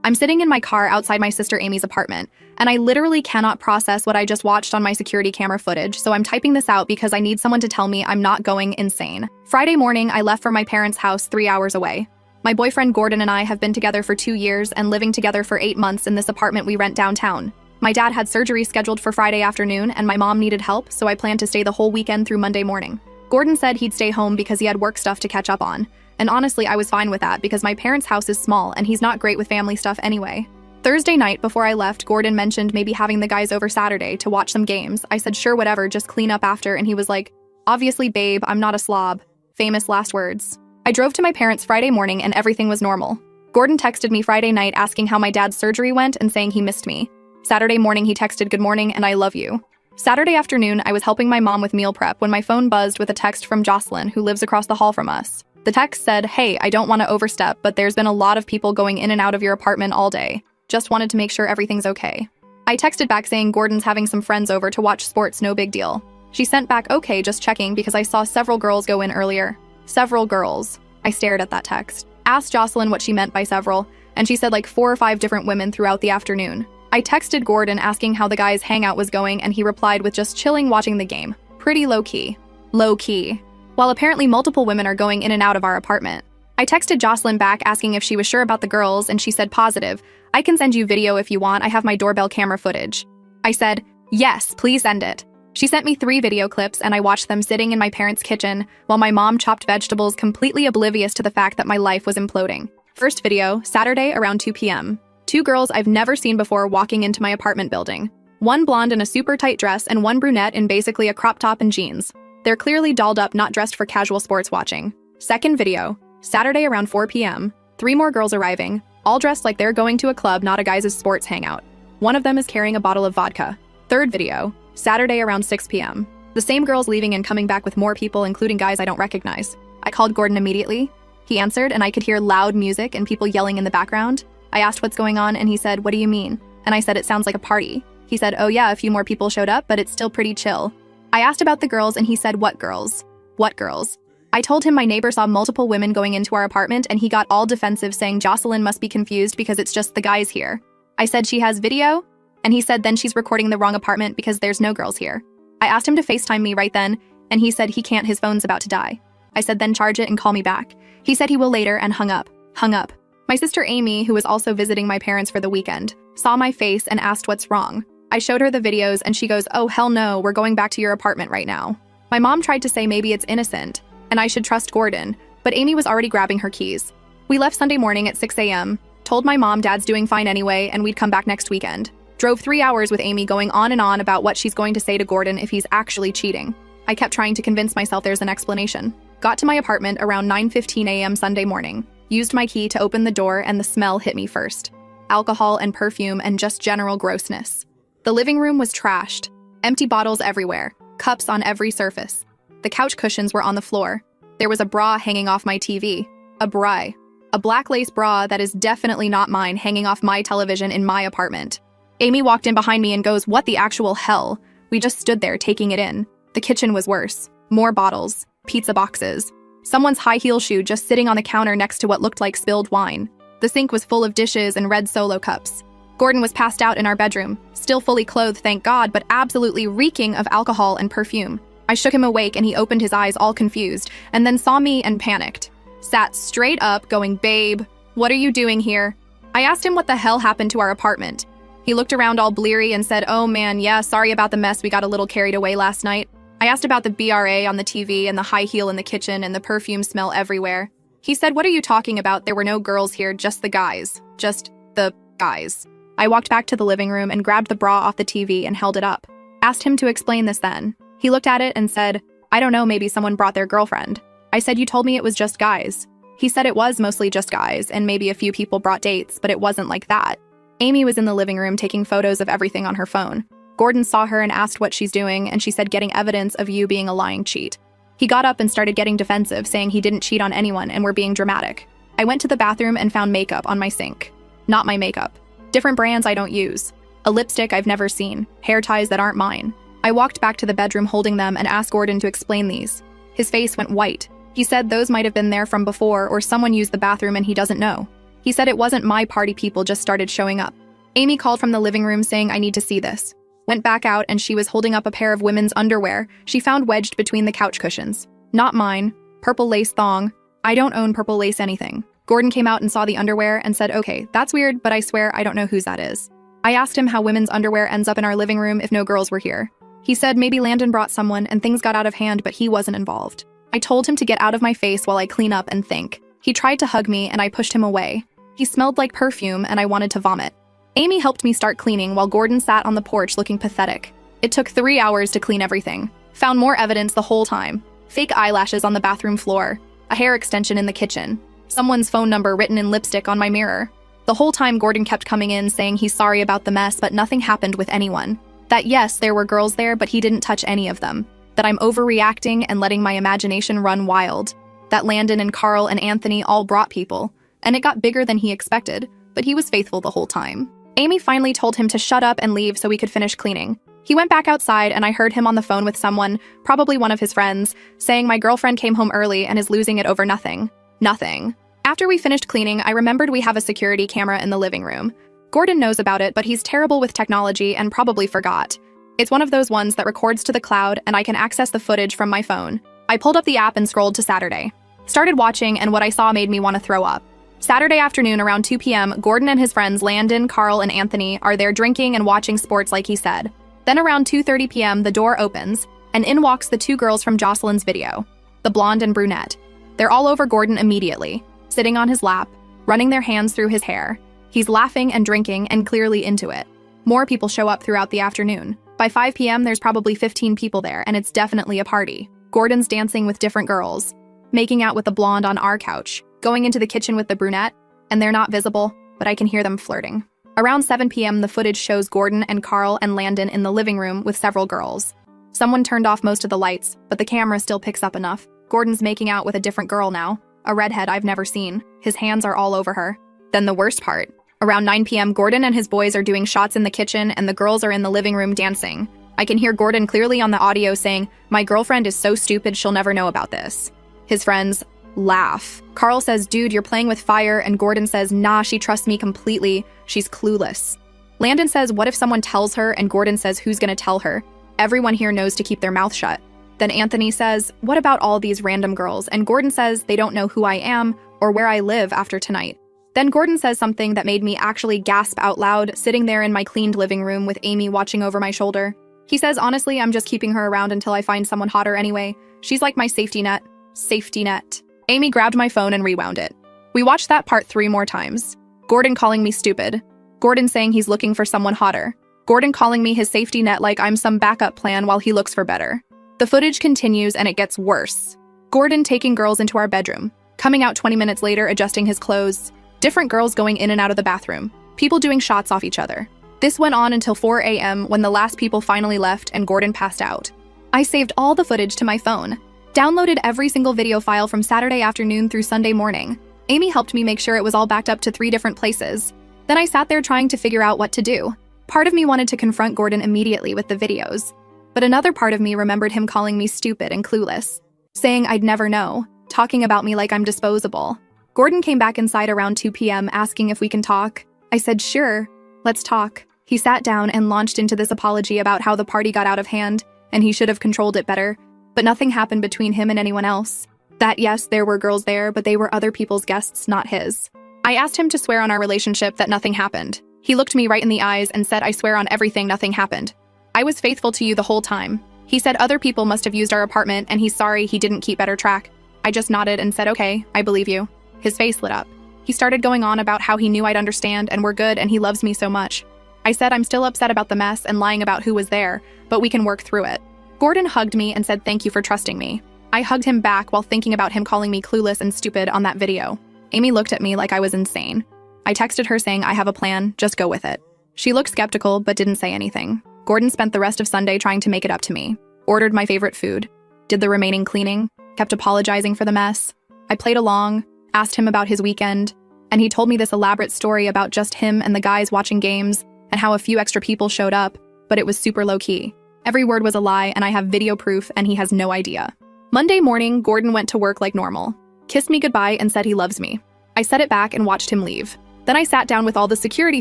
I'm sitting in my car outside my sister Amy's apartment, and I literally cannot process what I just watched on my security camera footage, so I'm typing this out because I need someone to tell me I'm not going insane. Friday morning, I left for my parents' house 3 hours away. My boyfriend Gordon and I have been together for 2 years and living together for 8 months in this apartment we rent downtown. My dad had surgery scheduled for Friday afternoon, and my mom needed help, so I planned to stay the whole weekend through Monday morning. Gordon said he'd stay home because he had work stuff to catch up on. And honestly, I was fine with that because my parents' house is small and he's not great with family stuff anyway. Thursday night, before I left, Gordon mentioned maybe having the guys over Saturday to watch some games. I said, sure, whatever, just clean up after, and he was like, obviously, babe, I'm not a slob. Famous last words. I drove to my parents' Friday morning and everything was normal. Gordon texted me Friday night asking how my dad's surgery went and saying he missed me. Saturday morning, he texted good morning and I love you. Saturday afternoon, I was helping my mom with meal prep when my phone buzzed with a text from Jocelyn, who lives across the hall from us. The text said, hey, I don't want to overstep, but there's been a lot of people going in and out of your apartment all day. Just wanted to make sure everything's okay. I texted back saying Gordon's having some friends over to watch sports, no big deal. She sent back, okay, just checking because I saw several girls go in earlier. Several girls. I stared at that text. Asked Jocelyn what she meant by several, and she said like 4 or 5 different women throughout the afternoon. I texted Gordon asking how the guys' hangout was going, and he replied with just chilling watching the game. Pretty low-key. Low-key. While apparently multiple women are going in and out of our apartment. I texted Jocelyn back asking if she was sure about the girls, and she said positive. I can send you video if you want, I have my doorbell camera footage. I said, yes, please send it. She sent me 3 video clips and I watched them sitting in my parents' kitchen while my mom chopped vegetables, completely oblivious to the fact that my life was imploding. First video, Saturday around 2 p.m. 2 girls I've never seen before walking into my apartment building. One blonde in a super tight dress and one brunette in basically a crop top and jeans. They're clearly dolled up, not dressed for casual sports watching. Second video, Saturday around 4 p.m. 3 more girls arriving, all dressed like they're going to a club, not a guys' sports hangout. One of them is carrying a bottle of vodka. Third video, Saturday around 6 p.m. The same girls leaving and coming back with more people, including guys I don't recognize. I called Gordon immediately. He answered, and I could hear loud music and people yelling in the background. I asked what's going on, and he said, what do you mean? And I said, it sounds like a party. He said, oh yeah, a few more people showed up, but it's still pretty chill. I asked about the girls, and he said, what girls? What girls? I told him my neighbor saw multiple women going into our apartment, and he got all defensive, saying Jocelyn must be confused because it's just the guys here. I said she has video, and he said then she's recording the wrong apartment because there's no girls here. I asked him to FaceTime me right then, and he said he can't, his phone's about to die. I said then charge it and call me back. He said he will later and hung up. My sister Amy, who was also visiting my parents for the weekend, saw my face and asked what's wrong. I showed her the videos and she goes, oh hell no, we're going back to your apartment right now. My mom tried to say maybe it's innocent, and I should trust Gordon, but Amy was already grabbing her keys. We left Sunday morning at 6 a.m., told my mom dad's doing fine anyway, and we'd come back next weekend. Drove 3 hours with Amy going on and on about what she's going to say to Gordon if he's actually cheating. I kept trying to convince myself there's an explanation. Got to my apartment around 9:15 a.m. Sunday morning. Used my key to open the door and the smell hit me first. Alcohol and perfume and just general grossness. The living room was trashed. Empty bottles everywhere. Cups on every surface. The couch cushions were on the floor. There was a bra hanging off my TV. A bra. A black lace bra that is definitely not mine hanging off my television in my apartment. Amy walked in behind me and goes, what the actual hell? We just stood there taking it in. The kitchen was worse. More bottles. Pizza boxes. Someone's high heel shoe just sitting on the counter next to what looked like spilled wine. The sink was full of dishes and red Solo cups. Gordon was passed out in our bedroom, still fully clothed, thank God, but absolutely reeking of alcohol and perfume. I shook him awake and he opened his eyes all confused, and then saw me and panicked. Sat straight up, going, babe, what are you doing here? I asked him what the hell happened to our apartment. He looked around all bleary and said, oh man, yeah, sorry about the mess, we got a little carried away last night. I asked about the BRA on the TV and the high heel in the kitchen and the perfume smell everywhere. He said, what are you talking about? There were no girls here, just the guys. Just the guys. I walked back to the living room and grabbed the bra off the TV and held it up. Asked him to explain this then. He looked at it and said, I don't know, maybe someone brought their girlfriend. I said, you told me it was just guys. He said it was mostly just guys and maybe a few people brought dates, but it wasn't like that. Amy was in the living room taking photos of everything on her phone. Gordon saw her and asked what she's doing, and she said getting evidence of you being a lying cheat. He got up and started getting defensive, saying he didn't cheat on anyone and were being dramatic. I went to the bathroom and found makeup on my sink. Not my makeup. Different brands I don't use. A lipstick I've never seen. Hair ties that aren't mine. I walked back to the bedroom holding them and asked Gordon to explain these. His face went white. He said those might have been there from before or someone used the bathroom and he doesn't know. He said it wasn't my party, people just started showing up. Amy called from the living room saying, I need to see this. Went back out and she was holding up a pair of women's underwear she found wedged between the couch cushions. Not mine. Purple lace thong. I don't own purple lace anything. Gordon came out and saw the underwear and said, okay, that's weird, but I swear I don't know whose that is. I asked him how women's underwear ends up in our living room if no girls were here. He said maybe Landon brought someone and things got out of hand, but he wasn't involved. I told him to get out of my face while I clean up and think. He tried to hug me and I pushed him away. He smelled like perfume and I wanted to vomit. Amy helped me start cleaning while Gordon sat on the porch looking pathetic. It took 3 hours to clean everything. Found more evidence the whole time. Fake eyelashes on the bathroom floor. A hair extension in the kitchen. Someone's phone number written in lipstick on my mirror. The whole time Gordon kept coming in saying he's sorry about the mess, but nothing happened with anyone. That yes, there were girls there, but he didn't touch any of them. That I'm overreacting and letting my imagination run wild. That Landon and Carl and Anthony all brought people. And it got bigger than he expected, but he was faithful the whole time. Amy finally told him to shut up and leave so we could finish cleaning. He went back outside and I heard him on the phone with someone, probably one of his friends, saying my girlfriend came home early and is losing it over nothing. Nothing. After we finished cleaning, I remembered we have a security camera in the living room. Gordon knows about it, but he's terrible with technology and probably forgot. It's one of those ones that records to the cloud and I can access the footage from my phone. I pulled up the app and scrolled to Saturday. Started watching and what I saw made me want to throw up. Saturday afternoon around 2 p.m., Gordon and his friends Landon, Carl, and Anthony are there drinking and watching sports like he said. Then around 2:30 p.m., the door opens, and in walks the 2 girls from Jocelyn's video, the blonde and brunette. They're all over Gordon immediately, sitting on his lap, running their hands through his hair. He's laughing and drinking and clearly into it. More people show up throughout the afternoon. By 5 p.m., there's probably 15 people there, and it's definitely a party. Gordon's dancing with different girls, making out with the blonde on our couch, going into the kitchen with the brunette, and they're not visible, but I can hear them flirting. Around 7 p.m., the footage shows Gordon and Carl and Landon in the living room with several girls. Someone turned off most of the lights, but the camera still picks up enough. Gordon's making out with a different girl now, a redhead I've never seen. His hands are all over her. Then the worst part. Around 9 p.m., Gordon and his boys are doing shots in the kitchen and the girls are in the living room dancing. I can hear Gordon clearly on the audio saying, my girlfriend is so stupid she'll never know about this. His friends laugh. Carl says, dude, you're playing with fire, and Gordon says, nah, she trusts me completely. She's clueless. Landon says, what if someone tells her, and Gordon says, who's gonna tell her? Everyone here knows to keep their mouth shut. Then Anthony says, what about all these random girls? And Gordon says they don't know who I am or where I live after tonight. Then Gordon says something that made me actually gasp out loud, sitting there in my cleaned living room with Amy watching over my shoulder. He says, honestly, I'm just keeping her around until I find someone hotter anyway. She's like my safety net. Safety net. Amy grabbed my phone and rewound it. We watched that part 3 more times. Gordon calling me stupid. Gordon saying he's looking for someone hotter. Gordon calling me his safety net like I'm some backup plan while he looks for better. The footage continues and it gets worse. Gordon taking girls into our bedroom. Coming out 20 minutes later, adjusting his clothes. Different girls going in and out of the bathroom. People doing shots off each other. This went on until 4 a.m. when the last people finally left and Gordon passed out. I saved all the footage to my phone. Downloaded every single video file from Saturday afternoon through Sunday morning. Amy helped me make sure it was all backed up to 3 different places. Then I sat there trying to figure out what to do. Part of me wanted to confront Gordon immediately with the videos, but another part of me remembered him calling me stupid and clueless, saying I'd never know, talking about me like I'm disposable. Gordon came back inside around 2 p.m. asking if we can talk. I said, sure, let's talk. He sat down and launched into this apology about how the party got out of hand and he should have controlled it better. But nothing happened between him and anyone else. That yes, there were girls there, but they were other people's guests, not his. I asked him to swear on our relationship that nothing happened. He looked me right in the eyes and said, I swear on everything nothing happened. I was faithful to you the whole time. He said other people must have used our apartment and he's sorry he didn't keep better track. I just nodded and said, okay, I believe you. His face lit up. He started going on about how he knew I'd understand and we're good and he loves me so much. I said I'm still upset about the mess and lying about who was there, but we can work through it. Gordon hugged me and said thank you for trusting me. I hugged him back while thinking about him calling me clueless and stupid on that video. Amy looked at me like I was insane. I texted her saying I have a plan, just go with it. She looked skeptical but didn't say anything. Gordon spent the rest of Sunday trying to make it up to me. Ordered my favorite food. Did the remaining cleaning. Kept apologizing for the mess. I played along, asked him about his weekend, and he told me this elaborate story about just him and the guys watching games and how a few extra people showed up, but it was super low-key. Every word was a lie, and I have video proof, and he has no idea. Monday morning, Gordon went to work like normal. Kissed me goodbye and said he loves me. I set it back and watched him leave. Then I sat down with all the security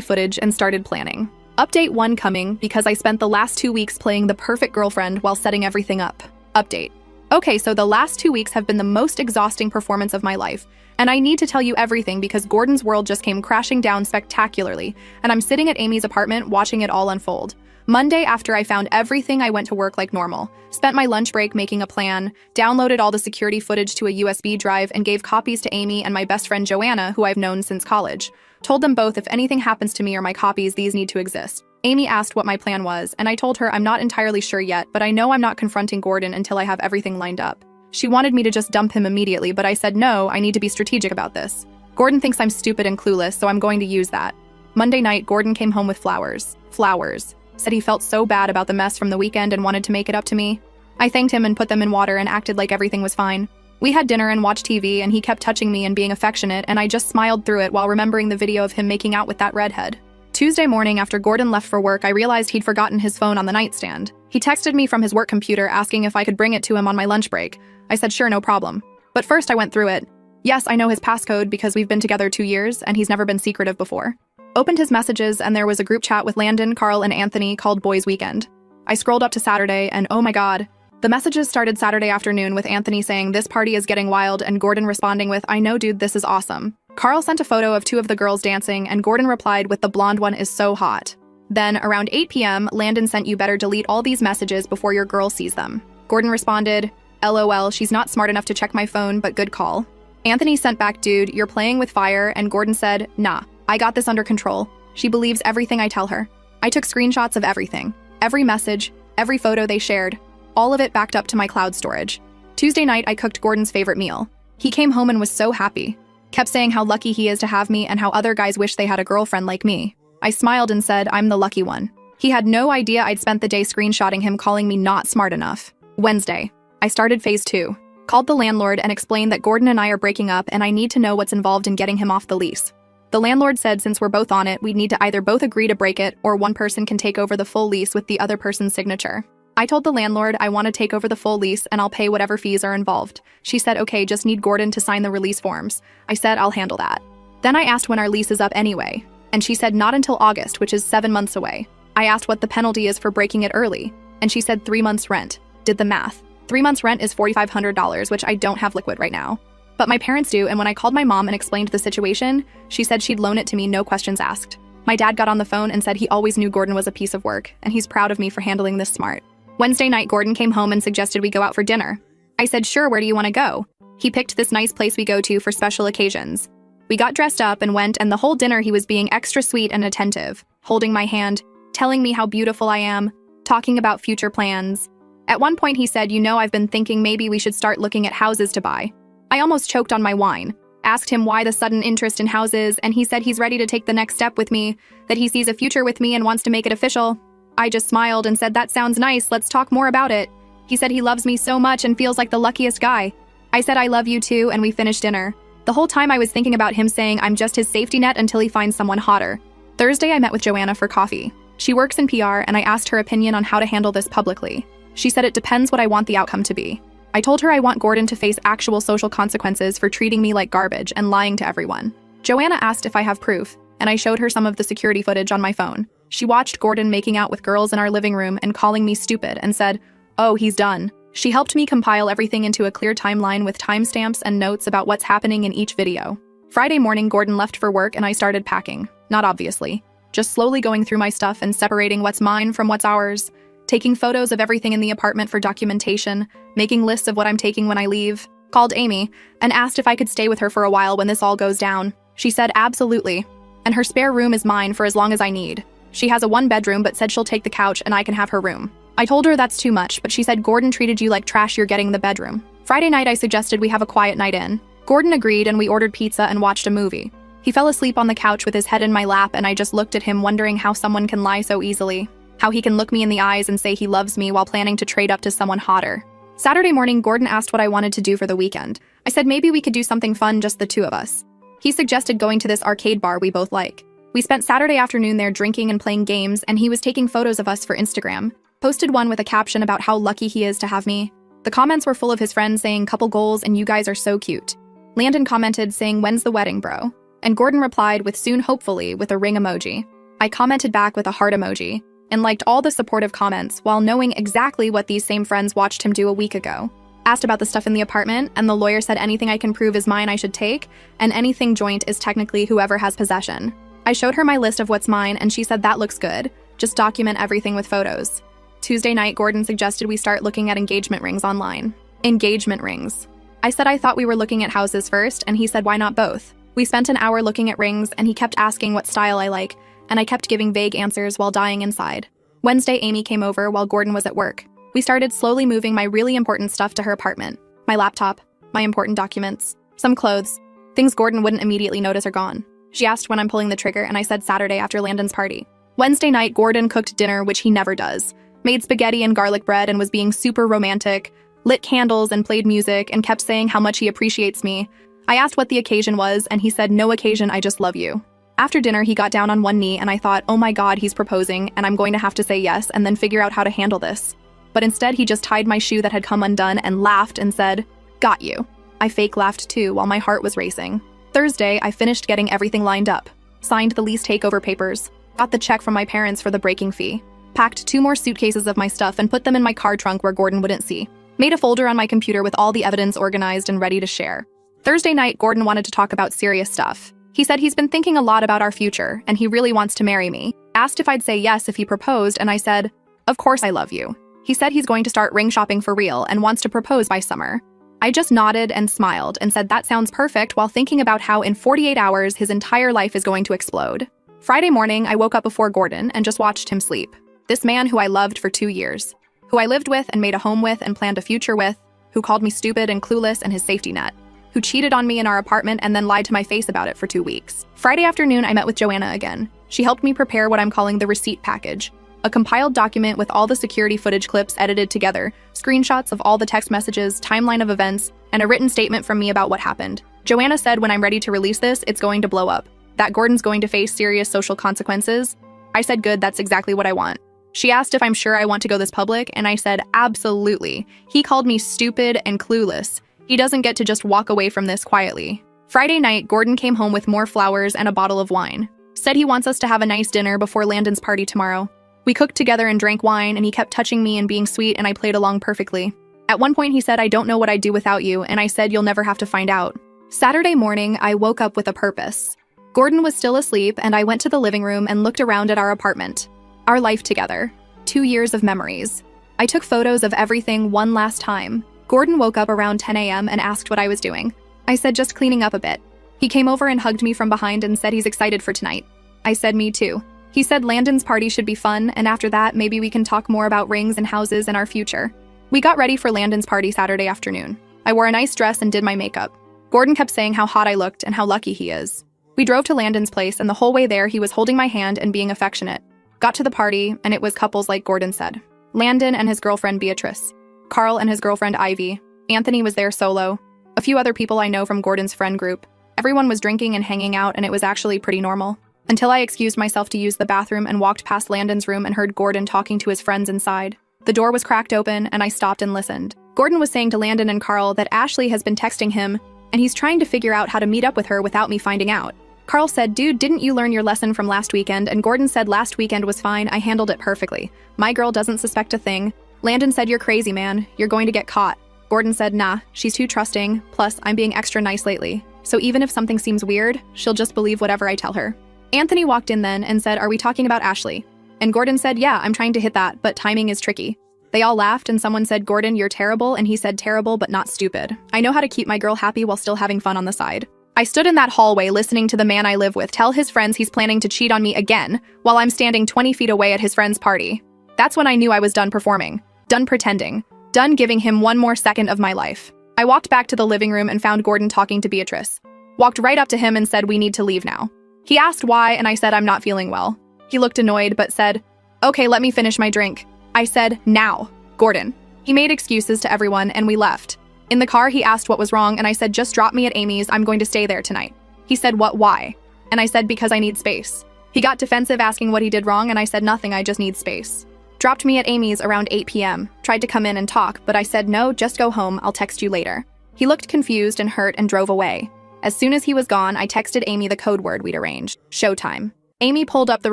footage and started planning. Update 1 coming because I spent the last 2 weeks playing the perfect girlfriend while setting everything up. Update. Okay, so the last 2 weeks have been the most exhausting performance of my life, and I need to tell you everything because Gordon's world just came crashing down spectacularly, and I'm sitting at Amy's apartment watching it all unfold. Monday, after I found everything, I went to work like normal, spent my lunch break making a plan, downloaded all the security footage to a USB drive, and gave copies to Amy and my best friend Joanna, who I've known since college. Told them both if anything happens to me or my copies, these need to exist. Amy asked what my plan was, and I told her I'm not entirely sure yet, but I know I'm not confronting Gordon until I have everything lined up. She wanted me to just dump him immediately, but I said no, I need to be strategic about this. Gordon thinks I'm stupid and clueless, so I'm going to use that. Monday night, Gordon came home with flowers. Flowers. Said he felt so bad about the mess from the weekend and wanted to make it up to me. I thanked him and put them in water and acted like everything was fine. We had dinner and watched TV, and he kept touching me and being affectionate, and I just smiled through it while remembering the video of him making out with that redhead. Tuesday morning, after Gordon left for work, I realized he'd forgotten his phone on the nightstand. He texted me from his work computer asking if I could bring it to him on my lunch break. I said sure, no problem. But first I went through it. Yes, I know his passcode because we've been together 2 years, and he's never been secretive before. Opened his messages, and there was a group chat with Landon, Carl, and Anthony called Boys Weekend. I scrolled up to Saturday, and oh my god. The messages started Saturday afternoon with Anthony saying, "This party is getting wild," and Gordon responding with, "I know, dude, this is awesome." Carl sent a photo of 2 of the girls dancing, and Gordon replied with, "The blonde one is so hot." Then, around 8 p.m., Landon sent, "You better delete all these messages before your girl sees them." Gordon responded, "LOL, she's not smart enough to check my phone, but good call." Anthony sent back, "Dude, you're playing with fire," and Gordon said, "Nah, I got this under control. She believes everything I tell her." I took screenshots of everything. Every message, every photo they shared. All of it backed up to my cloud storage. Tuesday night, I cooked Gordon's favorite meal. He came home and was so happy. Kept saying how lucky he is to have me and how other guys wish they had a girlfriend like me. I smiled and said, "I'm the lucky one." He had no idea I'd spent the day screenshotting him calling me not smart enough. Wednesday, I started phase 2. Called the landlord and explained that Gordon and I are breaking up and I need to know what's involved in getting him off the lease. The landlord said since we're both on it, we'd need to either both agree to break it or one person can take over the full lease with the other person's signature. I told the landlord I want to take over the full lease and I'll pay whatever fees are involved. She said, "Okay, just need Gordon to sign the release forms." I said, "I'll handle that." Then I asked when our lease is up anyway, and she said not until August, which is 7 months away. I asked what the penalty is for breaking it early, and she said 3 months rent. Did the math. 3 months rent is $4,500, which I don't have liquid right now. But my parents do, and when I called my mom and explained the situation, she said she'd loan it to me, no questions asked. My dad got on the phone and said he always knew Gordon was a piece of work, and he's proud of me for handling this smart. Wednesday night, Gordon came home and suggested we go out for dinner. I said, "Sure, where do you want to go?" He picked this nice place we go to for special occasions. We got dressed up and went, and the whole dinner he was being extra sweet and attentive, holding my hand, telling me how beautiful I am, talking about future plans. At one point he said, "You know, I've been thinking maybe we should start looking at houses to buy." I almost choked on my wine. Asked him why the sudden interest in houses, and he said he's ready to take the next step with me, that he sees a future with me and wants to make it official. I just smiled and said, "That sounds nice, let's talk more about it." He said he loves me so much and feels like the luckiest guy. I said I love you too, and we finished dinner. The whole time I was thinking about him saying I'm just his safety net until he finds someone hotter. Thursday I met with Joanna for coffee. She works in PR, and I asked her opinion on how to handle this publicly. She said it depends what I want the outcome to be. I told her I want Gordon to face actual social consequences for treating me like garbage and lying to everyone. Joanna asked if I have proof, and I showed her some of the security footage on my phone. She watched Gordon making out with girls in our living room and calling me stupid and said, "Oh, he's done." She helped me compile everything into a clear timeline with timestamps and notes about what's happening in each video. Friday morning, Gordon left for work and I started packing. Not obviously. Just slowly going through my stuff and separating what's mine from what's ours. Taking photos of everything in the apartment for documentation, making lists of what I'm taking when I leave. Called Amy and asked if I could stay with her for a while when this all goes down. She said absolutely. And her spare room is mine for as long as I need. She has a 1-bedroom but said she'll take the couch and I can have her room. I told her that's too much, but she said Gordon treated you like trash, you're getting the bedroom. Friday night I suggested we have a quiet night in. Gordon agreed and we ordered pizza and watched a movie. He fell asleep on the couch with his head in my lap and I just looked at him wondering how someone can lie so easily. How he can look me in the eyes and say he loves me while planning to trade up to someone hotter. Saturday morning, Gordon asked what I wanted to do for the weekend. I said maybe we could do something fun, just the 2 of us. He suggested going to this arcade bar we both like. We spent Saturday afternoon there drinking and playing games, and he was taking photos of us for Instagram. Posted one with a caption about how lucky he is to have me. The comments were full of his friends saying couple goals and you guys are so cute. Landon commented saying, "When's the wedding, bro?" And Gordon replied with "soon, hopefully," with a ring emoji. I commented back with a heart emoji and liked all the supportive comments while knowing exactly what these same friends watched him do a week ago. Asked about the stuff in the apartment, and the lawyer said anything I can prove is mine I should take, and anything joint is technically whoever has possession. I showed her my list of what's mine, and she said that looks good. Just document everything with photos. Tuesday night, Gordon suggested we start looking at engagement rings online. Engagement rings. I said I thought we were looking at houses first, and he said why not both? We spent an hour looking at rings, and he kept asking what style I like, and I kept giving vague answers while dying inside. Wednesday, Amy came over while Gordon was at work. We started slowly moving my really important stuff to her apartment. My laptop, my important documents, some clothes. Things Gordon wouldn't immediately notice are gone. She asked when I'm pulling the trigger, and I said Saturday after Landon's party. Wednesday night, Gordon cooked dinner, which he never does. Made spaghetti and garlic bread and was being super romantic, lit candles and played music and kept saying how much he appreciates me. I asked what the occasion was, and he said, "No occasion, I just love you." After dinner, he got down on one knee, and I thought, oh my god, he's proposing, and I'm going to have to say yes and then figure out how to handle this. But instead, he just tied my shoe that had come undone and laughed and said, "Got you." I fake laughed too while my heart was racing. Thursday, I finished getting everything lined up. Signed the lease takeover papers. Got the check from my parents for the breaking fee. Packed 2 more suitcases of my stuff and put them in my car trunk where Gordon wouldn't see. Made a folder on my computer with all the evidence organized and ready to share. Thursday night, Gordon wanted to talk about serious stuff. He said he's been thinking a lot about our future, and he really wants to marry me. Asked if I'd say yes if he proposed, and I said, "Of course I love you." He said he's going to start ring shopping for real and wants to propose by summer. I just nodded and smiled and said that sounds perfect while thinking about how in 48 hours his entire life is going to explode. Friday morning, I woke up before Gordon and just watched him sleep. This man who I loved for 2 years, who I lived with and made a home with and planned a future with, who called me stupid and clueless and his safety net, who cheated on me in our apartment and then lied to my face about it for 2 weeks. Friday afternoon, I met with Joanna again. She helped me prepare what I'm calling the receipt package, a compiled document with all the security footage clips edited together, screenshots of all the text messages, timeline of events, and a written statement from me about what happened. Joanna said when I'm ready to release this, it's going to blow up, that Gordon's going to face serious social consequences. I said good, that's exactly what I want. She asked if I'm sure I want to go this public, and I said absolutely. He called me stupid and clueless. He doesn't get to just walk away from this quietly. Friday night, Gordon came home with more flowers and a bottle of wine. Said he wants us to have a nice dinner before Landon's party tomorrow. We cooked together and drank wine, and he kept touching me and being sweet, and I played along perfectly. At one point, he said, "I don't know what I'd do without you," and I said, "You'll never have to find out." Saturday morning, I woke up with a purpose. Gordon was still asleep, and I went to the living room and looked around at our apartment. Our life together. 2 years of memories. I took photos of everything one last time. Gordon woke up around 10 a.m. and asked what I was doing. I said just cleaning up a bit. He came over and hugged me from behind and said he's excited for tonight. I said me too. He said Landon's party should be fun, and after that, maybe we can talk more about rings and houses and our future. We got ready for Landon's party Saturday afternoon. I wore a nice dress and did my makeup. Gordon kept saying how hot I looked and how lucky he is. We drove to Landon's place, and the whole way there, he was holding my hand and being affectionate. Got to the party, and it was couples like Gordon said. Landon and his girlfriend Beatrice. Carl and his girlfriend Ivy. Anthony was there solo. A few other people I know from Gordon's friend group. Everyone was drinking and hanging out, and it was actually pretty normal. Until I excused myself to use the bathroom and walked past Landon's room and heard Gordon talking to his friends inside. The door was cracked open, and I stopped and listened. Gordon was saying to Landon and Carl that Ashley has been texting him, and he's trying to figure out how to meet up with her without me finding out. Carl said, "Dude, didn't you learn your lesson from last weekend?" And Gordon said, "Last weekend was fine, I handled it perfectly. My girl doesn't suspect a thing." Landon said, "You're crazy, man. You're going to get caught." Gordon said, "Nah, she's too trusting, plus I'm being extra nice lately. So even if something seems weird, she'll just believe whatever I tell her." Anthony walked in then and said, "Are we talking about Ashley?" And Gordon said, "Yeah, I'm trying to hit that, but timing is tricky." They all laughed, and someone said, "Gordon, you're terrible," and he said, "Terrible, but not stupid. I know how to keep my girl happy while still having fun on the side." I stood in that hallway listening to the man I live with tell his friends he's planning to cheat on me again, while I'm standing 20 feet away at his friend's party. That's when I knew I was done performing, done pretending, done giving him one more second of my life. I walked back to the living room and found Gordon talking to Beatrice. Walked right up to him and said, "We need to leave now." He asked why, and I said I'm not feeling well. He looked annoyed, but said, "Okay, let me finish my drink." I said, "Now, Gordon." He made excuses to everyone, and we left. In the car, he asked what was wrong, and I said, "Just drop me at Amy's, I'm going to stay there tonight." He said, "What, why?" And I said, "Because I need space." He got defensive asking what he did wrong, and I said, "Nothing, I just need space." Dropped me at Amy's around 8 p.m., tried to come in and talk, but I said, "No, just go home, I'll text you later." He looked confused and hurt and drove away. As soon as he was gone, I texted Amy the code word we'd arranged, showtime. Amy pulled up the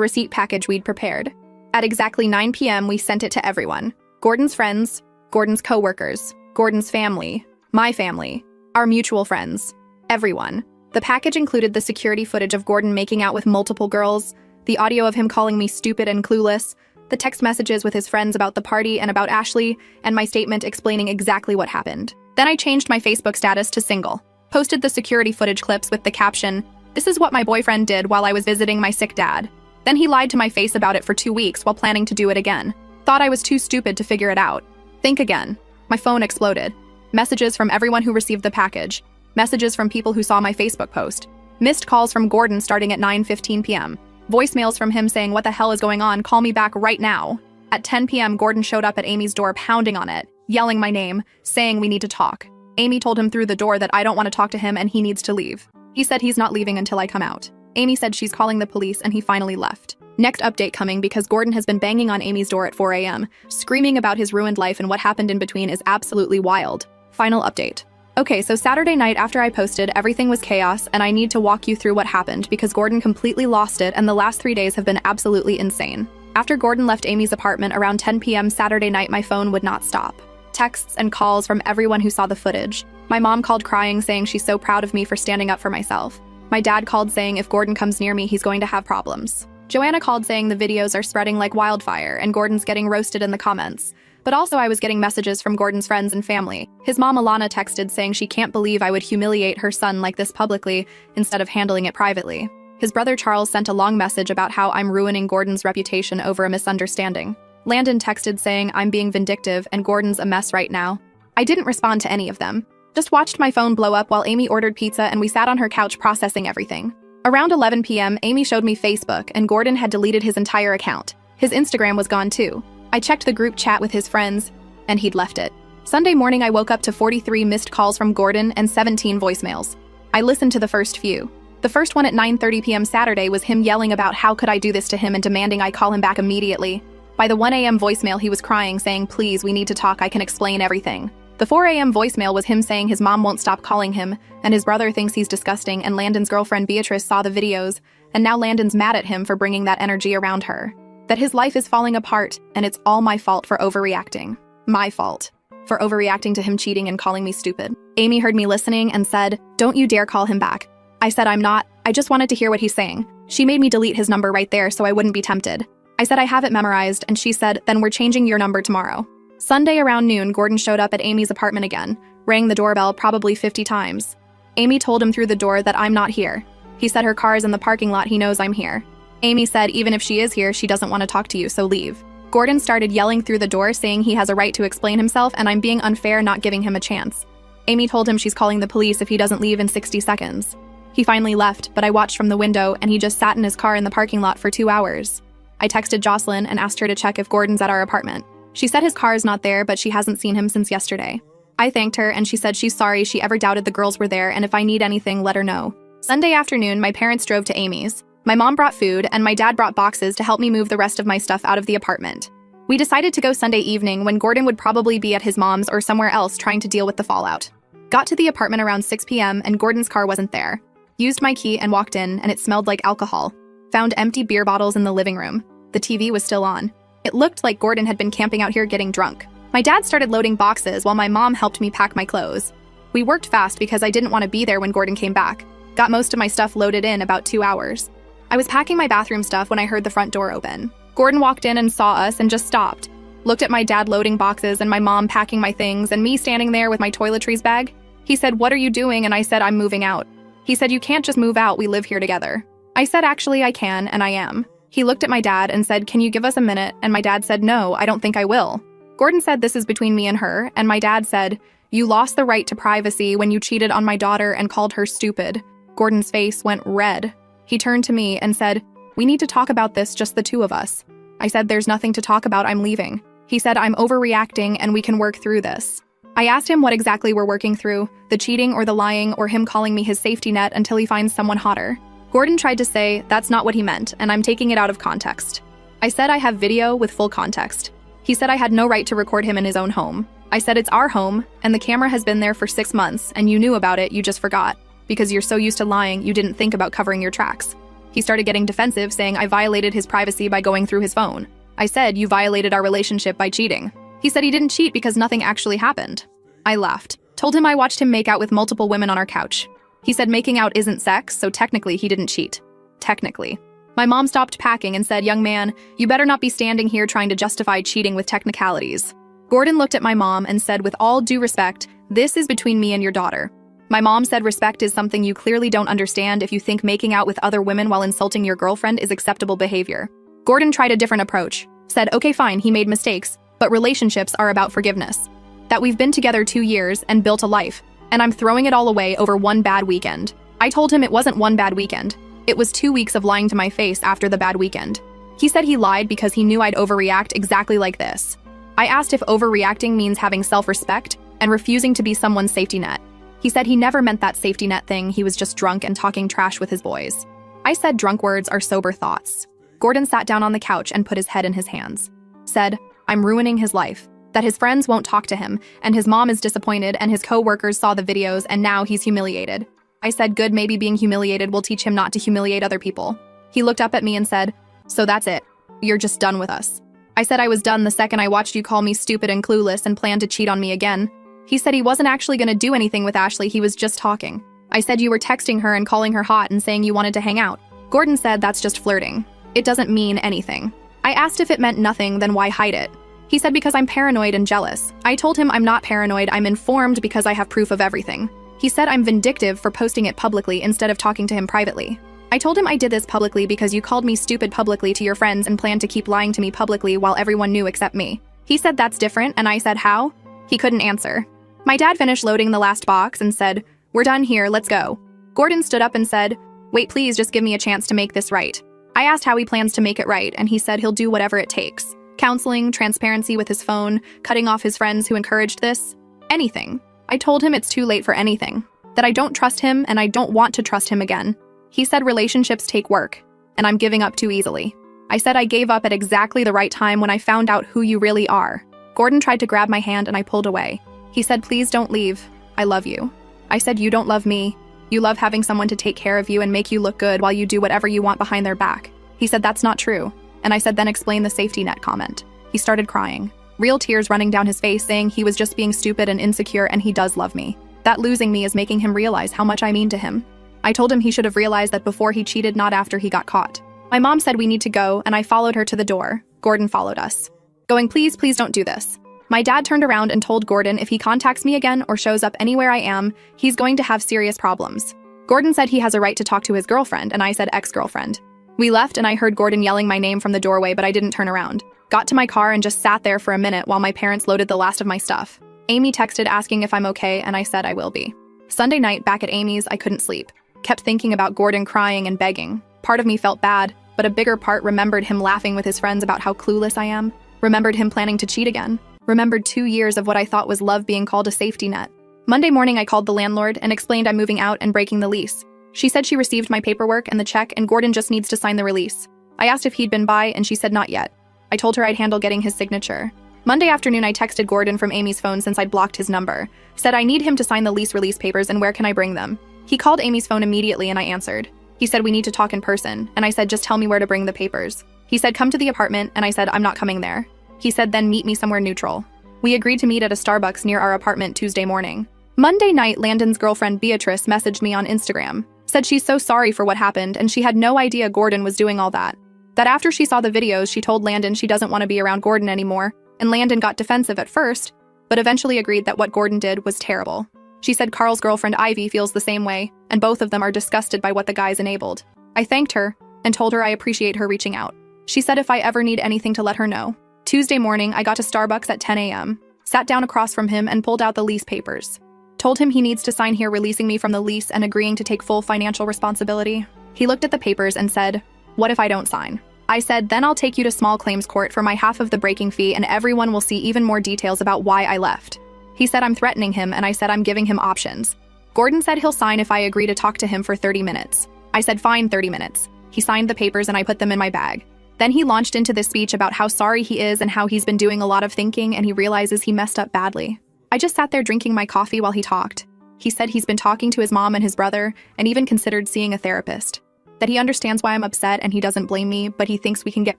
receipt package we'd prepared. At exactly 9 p.m., we sent it to everyone. Gordon's friends, Gordon's coworkers, Gordon's family, my family, our mutual friends, everyone. The package included the security footage of Gordon making out with multiple girls, the audio of him calling me stupid and clueless, the text messages with his friends about the party and about Ashley, and my statement explaining exactly what happened. Then I changed my Facebook status to single, posted the security footage clips with the caption, "This is what my boyfriend did while I was visiting my sick dad." Then he lied to my face about it for 2 weeks while planning to do it again. Thought I was too stupid to figure it out. Think again. My phone exploded. Messages from everyone who received the package. Messages from people who saw my Facebook post. Missed calls from Gordon starting at 9:15 p.m. Voicemails from him saying, "What the hell is going on? Call me back right now." At 10 p.m., Gordon showed up at Amy's door pounding on it, yelling my name, saying we need to talk. Amy told him through the door that I don't want to talk to him and he needs to leave. He said he's not leaving until I come out. Amy said she's calling the police and he finally left. Next update coming because Gordon has been banging on Amy's door at 4 a.m., screaming about his ruined life and what happened in between is absolutely wild. Final update. Okay, so Saturday night after I posted, everything was chaos and I need to walk you through what happened because Gordon completely lost it and the last 3 days have been absolutely insane. After Gordon left Amy's apartment around 10 p.m. Saturday night, my phone would not stop. Texts and calls from everyone who saw the footage. My mom called crying saying she's so proud of me for standing up for myself. My dad called saying if Gordon comes near me, he's going to have problems. Joanna called saying the videos are spreading like wildfire and Gordon's getting roasted in the comments. But also I was getting messages from Gordon's friends and family. His mom Alana texted saying she can't believe I would humiliate her son like this publicly instead of handling it privately. His brother Charles sent a long message about how I'm ruining Gordon's reputation over a misunderstanding. Landon texted saying I'm being vindictive and Gordon's a mess right now. I didn't respond to any of them. Just watched my phone blow up while Amy ordered pizza and we sat on her couch processing everything. Around 11 p.m., Amy showed me Facebook and Gordon had deleted his entire account. His Instagram was gone too. I checked the group chat with his friends and he'd left it. Sunday morning, I woke up to 43 missed calls from Gordon and 17 voicemails. I listened to the first few. The first one at 9:30 p.m. Saturday was him yelling about how could I do this to him and demanding I call him back immediately. By the 1 a.m. voicemail, he was crying saying, "Please, we need to talk, I can explain everything." The 4 a.m. voicemail was him saying his mom won't stop calling him, and his brother thinks he's disgusting, and Landon's girlfriend Beatrice saw the videos, and now Landon's mad at him for bringing that energy around her. That his life is falling apart, and it's all my fault for overreacting. My fault. For overreacting to him cheating and calling me stupid. Amy heard me listening and said, "Don't you dare call him back." I said I'm not, I just wanted to hear what he's saying. She made me delete his number right there so I wouldn't be tempted. I said I have it memorized, and she said, "Then we're changing your number tomorrow." Sunday around noon, Gordon showed up at Amy's apartment again, rang the doorbell probably 50 times. Amy told him through the door that I'm not here. He said her car is in the parking lot, he knows I'm here. Amy said even if she is here, she doesn't want to talk to you, so leave. Gordon started yelling through the door saying he has a right to explain himself and I'm being unfair not giving him a chance. Amy told him she's calling the police if he doesn't leave in 60 seconds. He finally left, but I watched from the window and he just sat in his car in the parking lot for 2 hours. I texted Jocelyn and asked her to check if Gordon's at our apartment. She said his car is not there, but she hasn't seen him since yesterday. I thanked her and she said she's sorry she ever doubted the girls were there and if I need anything, let her know. Sunday afternoon, my parents drove to Amy's. My mom brought food and my dad brought boxes to help me move the rest of my stuff out of the apartment. We decided to go Sunday evening when Gordon would probably be at his mom's or somewhere else trying to deal with the fallout. Got to the apartment around 6 p.m. and Gordon's car wasn't there. Used my key and walked in and it smelled like alcohol. Found empty beer bottles in the living room. The TV was still on. It looked like Gordon had been camping out here getting drunk. My dad started loading boxes while my mom helped me pack my clothes. We worked fast because I didn't want to be there when Gordon came back. Got most of my stuff loaded in about 2 hours. I was packing my bathroom stuff when I heard the front door open. Gordon walked in and saw us and just stopped. Looked at my dad loading boxes and my mom packing my things and me standing there with my toiletries bag. He said, "What are you doing?" And I said, "I'm moving out." He said, "You can't just move out, we live here together." I said, "Actually, I can, and I am." He looked at my dad and said, "Can you give us a minute?" And my dad said, "No, I don't think I will." Gordon said this is between me and her, and my dad said, "You lost the right to privacy when you cheated on my daughter and called her stupid." Gordon's face went red. He turned to me and said, "We need to talk about this, just the two of us." I said, "There's nothing to talk about, I'm leaving." He said, "I'm overreacting and we can work through this." I asked him what exactly we're working through, the cheating or the lying or him calling me his safety net until he finds someone hotter. Gordon tried to say that's not what he meant and I'm taking it out of context. I said I have video with full context. He said I had no right to record him in his own home. I said it's our home, and the camera has been there for 6 months, and you knew about it, you just forgot. Because you're so used to lying, you didn't think about covering your tracks. He started getting defensive, saying I violated his privacy by going through his phone. I said you violated our relationship by cheating. He said he didn't cheat because nothing actually happened. I laughed. Told him I watched him make out with multiple women on our couch. He said making out isn't sex, so technically he didn't cheat. Technically. My mom stopped packing and said, young man, you better not be standing here trying to justify cheating with technicalities. Gordon looked at my mom and said, with all due respect, this is between me and your daughter. My mom said respect is something you clearly don't understand if you think making out with other women while insulting your girlfriend is acceptable behavior. Gordon tried a different approach. Said, okay fine, he made mistakes, but relationships are about forgiveness. That we've been together 2 years and built a life, and I'm throwing it all away over one bad weekend. I told him it wasn't one bad weekend. It was 2 weeks of lying to my face after the bad weekend. He said he lied because he knew I'd overreact exactly like this. I asked if overreacting means having self-respect and refusing to be someone's safety net. He said he never meant that safety net thing, he was just drunk and talking trash with his boys. I said drunk words are sober thoughts. Gordon sat down on the couch and put his head in his hands. Said, I'm ruining his life. That his friends won't talk to him, and his mom is disappointed, and his co-workers saw the videos, and now he's humiliated. I said good, maybe being humiliated will teach him not to humiliate other people. He looked up at me and said, so that's it. You're just done with us. I said I was done the second I watched you call me stupid and clueless and plan to cheat on me again. He said he wasn't actually going to do anything with Ashley, he was just talking. I said you were texting her and calling her hot and saying you wanted to hang out. Gordon said that's just flirting. It doesn't mean anything. I asked if it meant nothing, then why hide it? He said because I'm paranoid and jealous. I told him I'm not paranoid, I'm informed because I have proof of everything. He said I'm vindictive for posting it publicly instead of talking to him privately. I told him I did this publicly because you called me stupid publicly to your friends and planned to keep lying to me publicly while everyone knew except me. He said that's different, and I said how? He couldn't answer. My dad finished loading the last box and said, we're done here, let's go. Gordon stood up and said, wait, please just give me a chance to make this right. I asked how he plans to make it right, and he said he'll do whatever it takes. Counseling, transparency with his phone, cutting off his friends who encouraged this. Anything. I told him it's too late for anything. That I don't trust him and I don't want to trust him again. He said relationships take work, and I'm giving up too easily. I said I gave up at exactly the right time when I found out who you really are. Gordon tried to grab my hand and I pulled away. He said, please don't leave. I love you. I said, you don't love me. You love having someone to take care of you and make you look good while you do whatever you want behind their back. He said, that's not true. And I said, then explain the safety net comment. He started crying. Real tears running down his face, saying he was just being stupid and insecure and he does love me. That losing me is making him realize how much I mean to him. I told him he should have realized that before he cheated, not after he got caught. My mom said we need to go, and I followed her to the door. Gordon followed us. Going, please, please don't do this. My dad turned around and told Gordon if he contacts me again or shows up anywhere I am, he's going to have serious problems. Gordon said he has a right to talk to his girlfriend, and I said ex-girlfriend. We left, and I heard Gordon yelling my name from the doorway, but I didn't turn around. Got to my car and just sat there for a minute while my parents loaded the last of my stuff. Amy texted asking if I'm okay, and I said I will be. Sunday night, back at Amy's, I couldn't sleep. Kept thinking about Gordon crying and begging. Part of me felt bad, but a bigger part remembered him laughing with his friends about how clueless I am. Remembered him planning to cheat again. Remembered 2 years of what I thought was love being called a safety net. Monday morning, I called the landlord and explained I'm moving out and breaking the lease. She said she received my paperwork and the check and Gordon just needs to sign the release. I asked if he'd been by and she said not yet. I told her I'd handle getting his signature. Monday afternoon, I texted Gordon from Amy's phone since I'd blocked his number. Said I need him to sign the lease release papers and where can I bring them? He called Amy's phone immediately and I answered. He said we need to talk in person, and I said just tell me where to bring the papers. He said come to the apartment, and I said I'm not coming there. He said then meet me somewhere neutral. We agreed to meet at a Starbucks near our apartment Tuesday morning. Monday night, Landon's girlfriend Beatrice messaged me on Instagram. Said she's so sorry for what happened and she had no idea Gordon was doing all that. That after she saw the videos, she told Landon she doesn't want to be around Gordon anymore, and Landon got defensive at first, but eventually agreed that what Gordon did was terrible. She said Carl's girlfriend Ivy feels the same way, and both of them are disgusted by what the guys enabled. I thanked her and told her I appreciate her reaching out. She said if I ever need anything to let her know. Tuesday morning, I got to Starbucks at 10 a.m., sat down across from him and pulled out the lease papers. Told him he needs to sign here releasing me from the lease and agreeing to take full financial responsibility. He looked at the papers and said, what if I don't sign? I said, then I'll take you to small claims court for my half of the breaking fee and everyone will see even more details about why I left. He said I'm threatening him and I said I'm giving him options. Gordon said he'll sign if I agree to talk to him for 30 minutes. I said fine, 30 minutes. He signed the papers and I put them in my bag. Then he launched into this speech about how sorry he is and how he's been doing a lot of thinking and he realizes he messed up badly. I just sat there drinking my coffee while he talked. He said he's been talking to his mom and his brother and even considered seeing a therapist. That he understands why I'm upset and he doesn't blame me, but he thinks we can get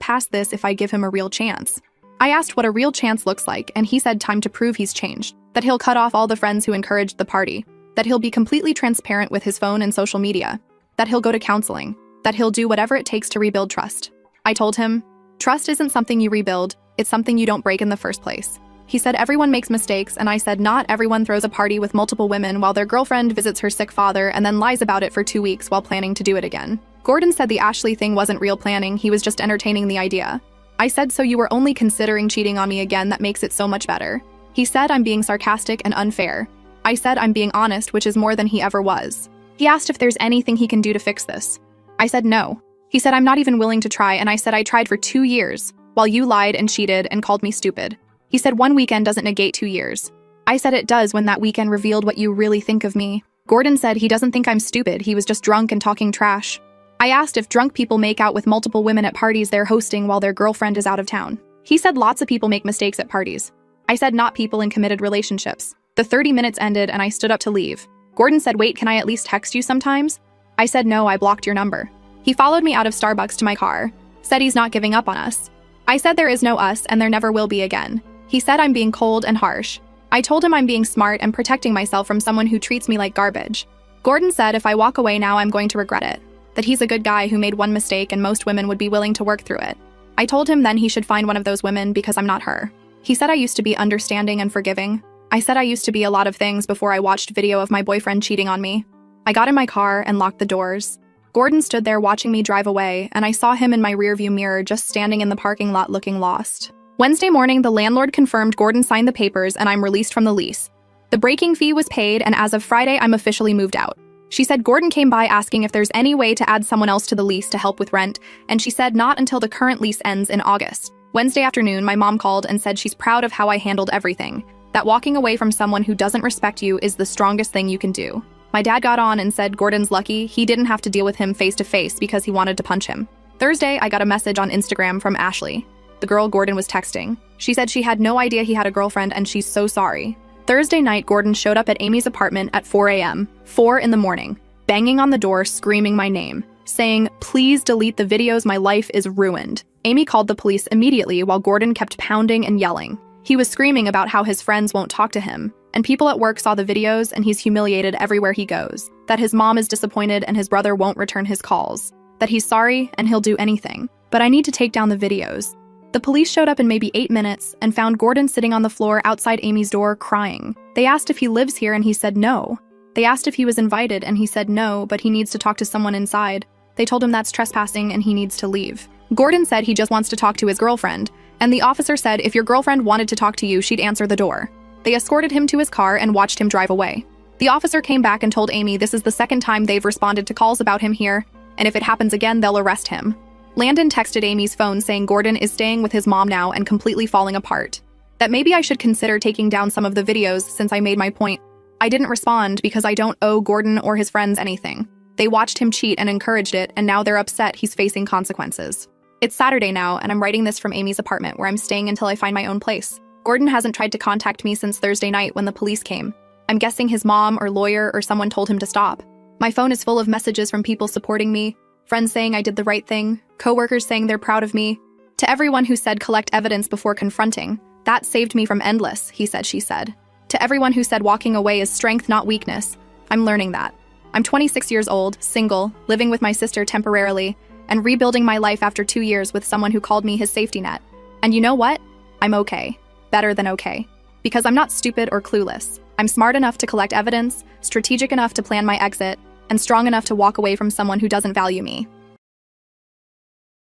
past this if I give him a real chance. I asked what a real chance looks like, and he said time to prove he's changed. That he'll cut off all the friends who encouraged the party. That he'll be completely transparent with his phone and social media. That he'll go to counseling. That he'll do whatever it takes to rebuild trust. I told him, trust isn't something you rebuild, it's something you don't break in the first place. He said everyone makes mistakes, and I said not everyone throws a party with multiple women while their girlfriend visits her sick father and then lies about it for 2 weeks while planning to do it again. Gordon said the Ashley thing wasn't real planning, he was just entertaining the idea. I said, so you were only considering cheating on me again, that makes it so much better. He said I'm being sarcastic and unfair. I said I'm being honest, which is more than he ever was. He asked if there's anything he can do to fix this. I said no. He said I'm not even willing to try, and I said I tried for 2 years, while you lied and cheated and called me stupid. He said 1 weekend doesn't negate 2 years. I said it does when that weekend revealed what you really think of me. Gordon said he doesn't think I'm stupid, he was just drunk and talking trash. I asked if drunk people make out with multiple women at parties they're hosting while their girlfriend is out of town. He said lots of people make mistakes at parties. I said not people in committed relationships. The 30 minutes ended and I stood up to leave. Gordon said, wait, can I at least text you sometimes? I said no, I blocked your number. He followed me out of Starbucks to my car, said he's not giving up on us. I said there is no us and there never will be again. He said I'm being cold and harsh. I told him I'm being smart and protecting myself from someone who treats me like garbage. Gordon said if I walk away now, I'm going to regret it. That he's a good guy who made one mistake and most women would be willing to work through it. I told him then he should find one of those women because I'm not her. He said I used to be understanding and forgiving. I said I used to be a lot of things before I watched video of my boyfriend cheating on me. I got in my car and locked the doors. Gordon stood there watching me drive away, and I saw him in my rearview mirror just standing in the parking lot looking lost. Wednesday morning, the landlord confirmed Gordon signed the papers and I'm released from the lease. The breaking fee was paid, and as of Friday, I'm officially moved out. She said Gordon came by asking if there's any way to add someone else to the lease to help with rent, and she said not until the current lease ends in August. Wednesday afternoon, my mom called and said she's proud of how I handled everything, that walking away from someone who doesn't respect you is the strongest thing you can do. My dad got on and said Gordon's lucky he didn't have to deal with him face to face because he wanted to punch him. Thursday, I got a message on Instagram from Ashley, the girl Gordon was texting. She said she had no idea he had a girlfriend and she's so sorry. Thursday night, Gordon showed up at Amy's apartment at 4 a.m., 4 in the morning, banging on the door, screaming my name, saying, please delete the videos, my life is ruined. Amy called the police immediately while Gordon kept pounding and yelling. He was screaming about how his friends won't talk to him, and people at work saw the videos and he's humiliated everywhere he goes, that his mom is disappointed and his brother won't return his calls, that he's sorry and he'll do anything, but I need to take down the videos. The police showed up in maybe 8 minutes and found Gordon sitting on the floor outside Amy's door crying. They asked if he lives here and he said no. They asked if he was invited and he said no, but he needs to talk to someone inside. They told him that's trespassing and he needs to leave. Gordon said he just wants to talk to his girlfriend, and the officer said if your girlfriend wanted to talk to you, she'd answer the door. They escorted him to his car and watched him drive away. The officer came back and told Amy this is the second time they've responded to calls about him here, and if it happens again, they'll arrest him. Landon texted Amy's phone saying Gordon is staying with his mom now and completely falling apart. That maybe I should consider taking down some of the videos since I made my point. I didn't respond because I don't owe Gordon or his friends anything. They watched him cheat and encouraged it, and now they're upset he's facing consequences. It's Saturday now, and I'm writing this from Amy's apartment where I'm staying until I find my own place. Gordon hasn't tried to contact me since Thursday night when the police came. I'm guessing his mom or lawyer or someone told him to stop. My phone is full of messages from people supporting me, friends saying I did the right thing, coworkers saying they're proud of me. To everyone who said collect evidence before confronting, that saved me from endless, he said, she said. To everyone who said walking away is strength, not weakness, I'm learning that. I'm 26 years old, single, living with my sister temporarily, and rebuilding my life after 2 years with someone who called me his safety net. And you know what? I'm okay. Better than okay. Because I'm not stupid or clueless. I'm smart enough to collect evidence, strategic enough to plan my exit, and strong enough to walk away from someone who doesn't value me.